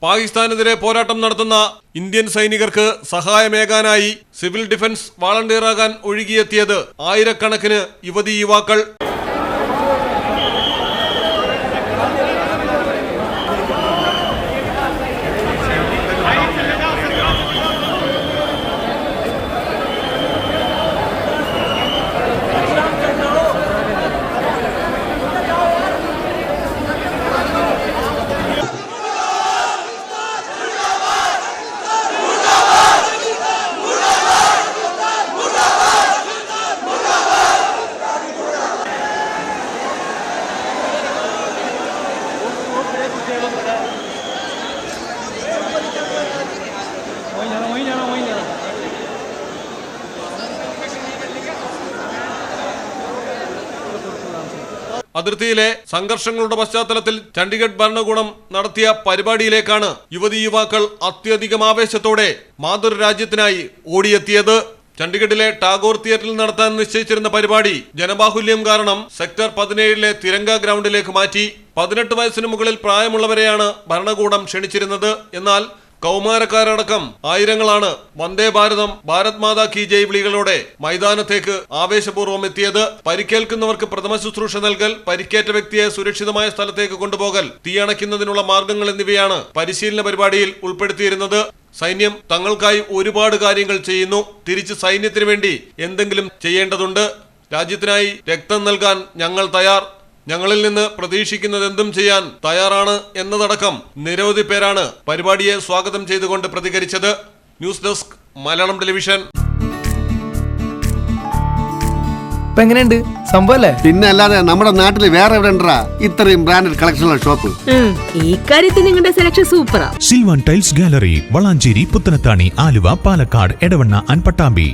പാകിസ്ഥാനെതിരെ പോരാട്ടം നടത്തുന്ന ഇന്ത്യൻ സൈനികർക്ക് സഹായമേകാനായി സിവിൽ ഡിഫൻസ് വാളണ്ടിയറാകാൻ ഒഴുകിയെത്തിയത് ആയിരക്കണക്കിന് യുവതീ യുവാക്കൾ. അതിർത്തിയിലെ സംഘർഷങ്ങളുടെ പശ്ചാത്തലത്തിൽ ചണ്ഡീഗഡ് ഭരണകൂടം നടത്തിയ പരിപാടിയിലേക്കാണ് യുവതീ യുവാക്കൾ അത്യധികം ആവേശത്തോടെ മാതൃരാജ്യത്തിനായി ഓടിയെത്തിയത്. ചണ്ഡീഗഡിലെ ടാഗോർ തിയേറ്ററിൽ നടത്താൻ നിശ്ചയിച്ചിരുന്ന പരിപാടി ജനബാഹുല്യം കാരണം സെക്ടർ 17 തിരങ്ക ഗ്രൗണ്ടിലേക്ക് മാറ്റി. 18 വയസ്സിന് മുകളിൽ പ്രായമുള്ളവരെയാണ് ഭരണകൂടം ക്ഷണിച്ചിരുന്നത്. എന്നാൽ കൗമാരക്കാരടക്കം ആയിരങ്ങളാണ് വന്ദേ ഭാരതം, ഭാരത് മാതാ കി ജയ് വിളികളോടെ മൈതാനത്തേക്ക് ആവേശപൂർവ്വം എത്തിയത്. പരിക്കേൽക്കുന്നവർക്ക് പ്രഥമ ശുശ്രൂഷ നൽകൽ, പരിക്കേറ്റ വ്യക്തിയെ സുരക്ഷിതമായ സ്ഥലത്തേക്ക് കൊണ്ടുപോകൽ, തീയണയ്ക്കുന്നതിനുള്ള മാർഗങ്ങൾ എന്നിവയാണ് പരിശീലന പരിപാടിയിൽ ഉൾപ്പെടുത്തിയിരുന്നത്. സൈന്യം തങ്ങൾക്കായി ഒരുപാട് കാര്യങ്ങൾ ചെയ്യുന്നു. തിരിച്ച് സൈന്യത്തിന് വേണ്ടി എന്തെങ്കിലും ചെയ്യേണ്ടതുണ്ട്. രാജ്യത്തിനായി രക്തം നൽകാൻ ഞങ്ങൾ തയ്യാർ, ഞങ്ങളിൽ നിന്ന് പ്രതീക്ഷിക്കുന്നതെന്തും ചെയ്യാൻ തയ്യാറാണ് എന്നതടക്കം നിരവധി പേരാണ് പരിപാടിയെ സ്വാഗതം ചെയ്തുകൊണ്ട് പ്രതികരിച്ചത്. News desk, Malayalam television. എങ്ങനെയുണ്ട് സംഭവല്ലേ? പിന്നെ അല്ലാതെ നമ്മുടെ നാട്ടിൽ വേറെ എവിടെ ഉണ്ടാ ഇത്രയും ബ്രാൻഡഡ് കളക്ഷനുള്ള ഷോപ്പ്? ഈ കാര്യത്തിൽ നിങ്ങളുടെ സെലക്ഷൻ സൂപ്പറാ. Silvan tiles gallery, Valanchery, Puthanathani, Aluva, Palakkad, Edavanna and Pattambi.